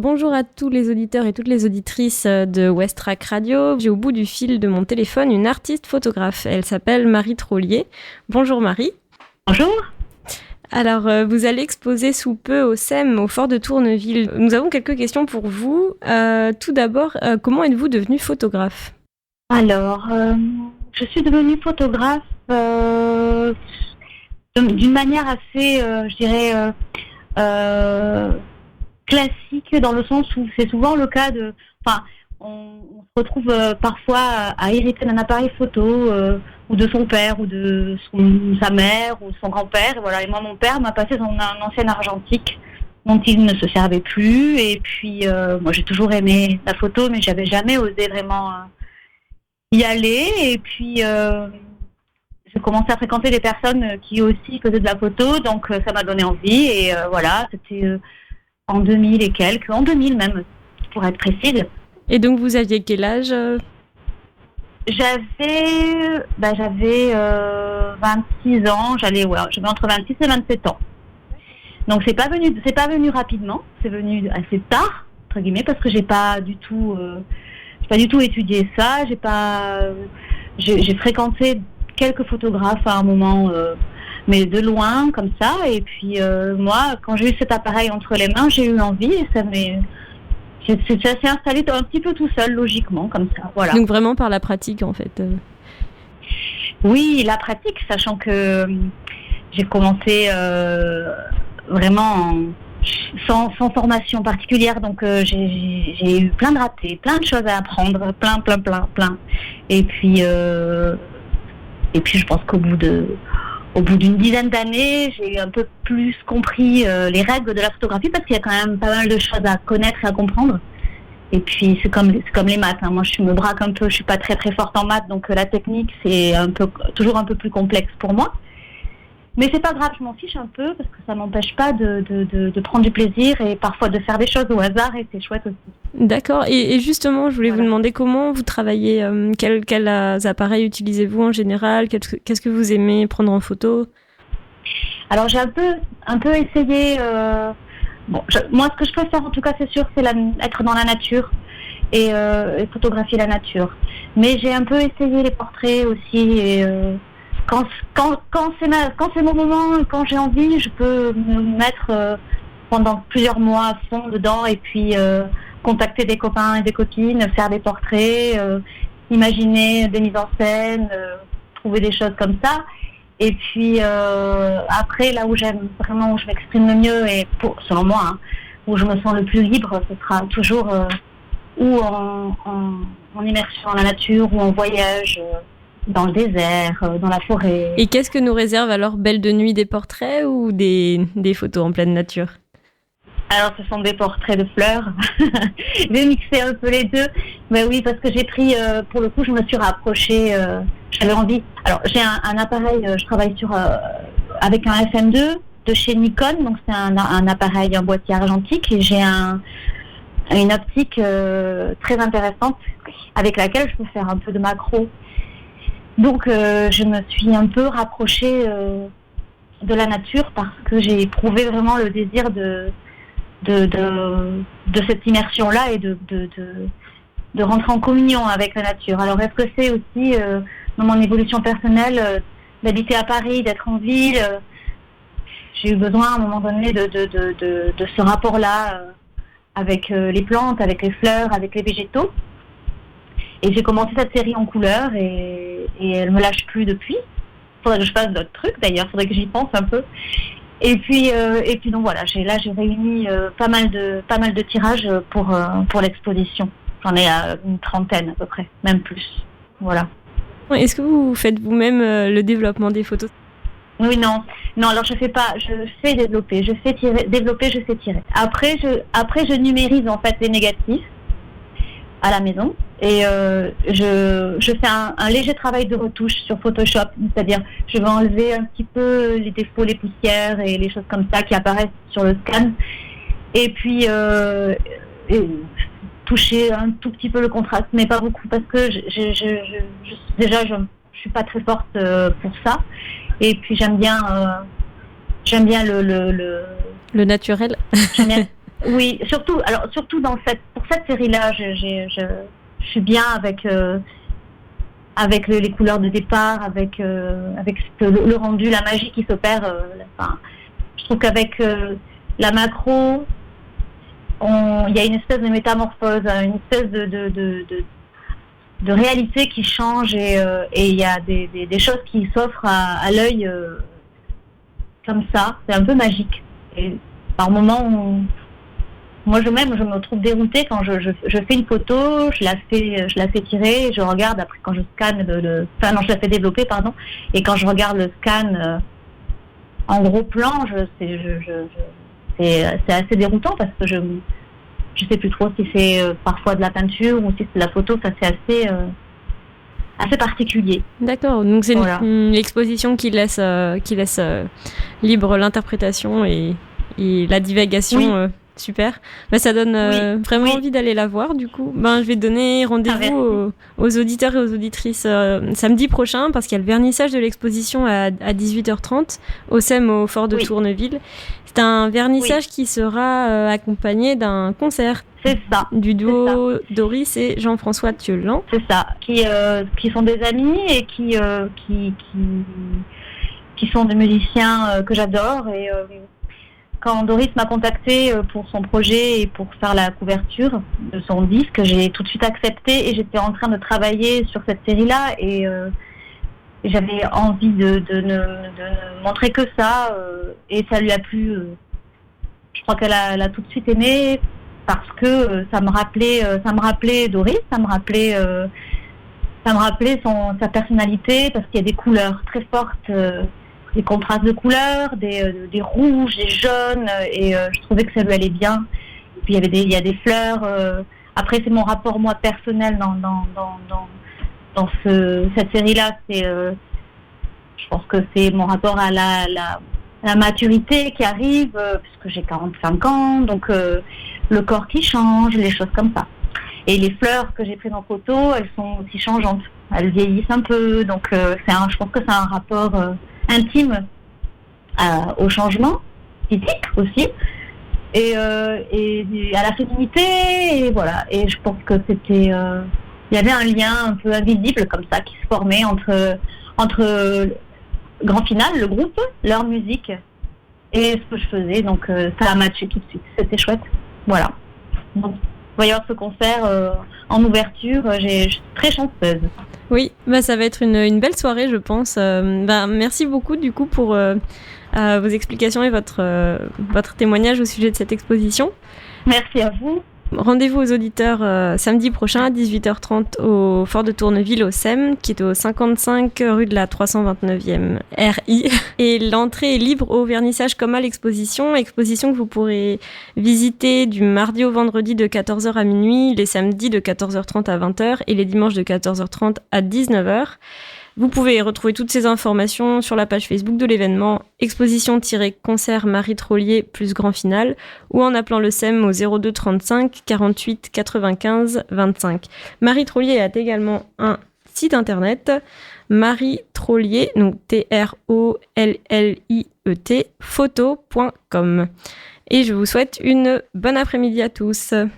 Bonjour à tous les auditeurs et toutes les auditrices de Westrack Radio. J'ai au bout du fil de mon téléphone une artiste photographe. Elle s'appelle Marie Trollier. Bonjour Marie. Bonjour. Alors, vous allez exposer sous peu au SEM, au Fort de Tourneville. Nous avons quelques questions pour vous. Tout d'abord, comment êtes-vous devenue photographe ? Alors, je suis devenue photographe d'une manière assez, je dirais, classique, dans le sens où c'est souvent le cas de... Enfin, on se retrouve parfois à hériter d'un appareil photo ou de son père ou de sa mère ou de son grand-père. Et voilà. Et moi, mon père m'a passé son ancienne argentique dont il ne se servait plus. Et puis, moi, j'ai toujours aimé la photo, mais j'avais jamais osé vraiment y aller. Et puis, j'ai commencé à fréquenter des personnes qui aussi faisaient de la photo. Donc, ça m'a donné envie. Et voilà, c'était en 2000 et quelques, en 2000 même, pour être précise. Et donc, vous aviez quel âge ? J'avais 26 ans, j'avais entre 26 et 27 ans. Donc c'est pas venu rapidement, c'est venu assez tard, entre guillemets, parce que j'ai pas du tout étudié ça, j'ai fréquenté quelques photographes à un moment, mais de loin, comme ça, et puis moi, quand j'ai eu cet appareil entre les mains, j'ai eu envie, et ça s'est installé un petit peu tout seul, logiquement, comme ça, voilà. Donc vraiment par la pratique, en fait. Oui, la pratique, sachant que j'ai commencé vraiment sans formation particulière, donc j'ai eu plein de ratés, plein de choses à apprendre, plein. Et puis je pense qu'au bout d'une dizaine d'années, j'ai un peu plus compris les règles de la photographie, parce qu'il y a quand même pas mal de choses à connaître et à comprendre. Et puis c'est comme les maths, hein. Moi je me braque un peu, je suis pas très très forte en maths, donc la technique c'est toujours un peu plus complexe pour moi. Mais c'est pas grave, je m'en fiche un peu, parce que ça m'empêche pas de prendre du plaisir et parfois de faire des choses au hasard, et c'est chouette aussi. D'accord. Et justement, je voulais vous demander comment vous travaillez, quels appareils utilisez-vous en général, qu'est-ce que vous aimez prendre en photo ? Alors j'ai un peu essayé. Moi, ce que je préfère en tout cas, c'est sûr, c'est être dans la nature et photographier la nature. Mais j'ai un peu essayé les portraits aussi. Et quand c'est mon moment, quand j'ai envie, je peux me mettre pendant plusieurs mois à fond dedans, et puis contacter des copains et des copines, faire des portraits, imaginer des mises en scène, trouver des choses comme ça. Et puis après, là où j'aime vraiment, où je m'exprime le mieux, et selon moi, hein, où je me sens le plus libre, ce sera toujours ou en immersion dans la nature, ou en voyage dans le désert, dans la forêt. Et qu'est-ce que nous réserve alors Belle de Nuit, des portraits ou des photos en pleine nature ? Alors, ce sont des portraits de fleurs. Je vais mixer un peu les deux. Mais oui, parce que j'ai pris, pour le coup, je me suis rapprochée, j'avais envie. Alors, j'ai un appareil, je travaille avec un FM2 de chez Nikon, donc c'est un appareil, un boîtier argentique, et j'ai une optique très intéressante avec laquelle je peux faire un peu de macro. Donc, je me suis un peu rapprochée de la nature, parce que j'ai éprouvé vraiment le désir de cette immersion-là, et de rentrer en communion avec la nature. Alors, est-ce que c'est aussi, dans mon évolution personnelle, d'habiter à Paris, d'être en ville, j'ai eu besoin, à un moment donné, de ce rapport-là avec les plantes, avec les fleurs, avec les végétaux. Et j'ai commencé cette série en couleurs, et elle me lâche plus depuis. Faudrait que je fasse d'autres trucs, d'ailleurs, faudrait que j'y pense un peu. Et puis donc voilà, j'ai réuni pas mal de tirages pour l'exposition. J'en ai une trentaine à peu près, même plus. Voilà. Est-ce que vous faites vous-même le développement des photos ? Oui, non, alors je fais pas, je sais développer, je sais développer, je sais tirer. Après je numérise en fait les négatifs à la maison, et je fais un léger travail de retouche sur Photoshop, c'est-à-dire je vais enlever un petit peu les défauts, les poussières et les choses comme ça qui apparaissent sur le scan, et puis toucher un tout petit peu le contraste, mais pas beaucoup, parce que déjà je suis pas très forte pour ça, et puis j'aime bien le naturel. J'aime bien Oui, surtout pour cette série-là, je suis bien avec les couleurs de départ, avec le rendu, la magie qui s'opère. Enfin, je trouve qu'avec la macro, il y a une espèce de métamorphose, une espèce de réalité qui change et il y a des choses qui s'offrent à l'œil comme ça. C'est un peu magique. Et par moments, moi je me trouve déroutée quand je fais une photo, je la fais tirer, et je regarde après quand je scanne je la fais développer, pardon, et quand je regarde le scan en gros plan, c'est assez déroutant parce que je sais plus trop si c'est parfois de la peinture ou si c'est de la photo. Ça, c'est assez particulier. D'accord, donc c'est une exposition qui laisse libre l'interprétation et la divagation. Oui. Super. Ça donne vraiment envie d'aller la voir, du coup. Je vais donner rendez-vous aux auditeurs et aux auditrices samedi prochain, parce qu'il y a le vernissage de l'exposition à 18h30 au SEM au Fort de Tourneville. C'est un vernissage qui sera accompagné d'un concert. C'est ça. Du duo Doris et Jean-François Thiolan. C'est ça. Qui sont des amis et qui sont des musiciens que j'adore. Et quand Doris m'a contactée pour son projet et pour faire la couverture de son disque, j'ai tout de suite accepté et j'étais en train de travailler sur cette série-là et j'avais envie de ne montrer que ça et ça lui a plu. Je crois qu'elle a tout de suite aimé parce que ça me rappelait Doris, ça me rappelait sa personnalité parce qu'il y a des couleurs très fortes. Des contrastes de couleurs, des rouges, des jaunes, et je trouvais que ça lui allait bien. Et puis il y a des fleurs. Après, c'est mon rapport moi personnel dans cette série-là. Je pense que c'est mon rapport à la maturité qui arrive, puisque j'ai 45 ans, donc le corps qui change, les choses comme ça. Et les fleurs que j'ai prises en photo, elles sont aussi changeantes. Elles vieillissent un peu, donc je pense que c'est un rapport intime au changement physique aussi et à la féminité, et voilà. Et je pense que c'était il y avait un lien un peu invisible comme ça qui se formait entre Grand Final, le groupe, leur musique et ce que je faisais, donc ça a matché tout de suite, c'était chouette, voilà. Donc il va y avoir ce concert en ouverture, je suis très chanceuse. Oui, ça va être une belle soirée, je pense. Merci beaucoup du coup pour vos explications et votre témoignage au sujet de cette exposition. Merci à vous. Rendez-vous aux auditeurs samedi prochain à 18h30 au Fort de Tourneville au SEM, qui est au 55 rue de la 329e RI. Et l'entrée est libre au vernissage comme à l'exposition. Exposition que vous pourrez visiter du mardi au vendredi de 14h à minuit, les samedis de 14h30 à 20h et les dimanches de 14h30 à 19h. Vous pouvez retrouver toutes ces informations sur la page Facebook de l'événement exposition-concert Marie Trollier plus Grand Final ou en appelant le SEM au 02 35 48 95 25. Marie Trollier a également un site internet, Marie Trollier, donc TROLLIET, photo.com. Et je vous souhaite une bonne après-midi à tous.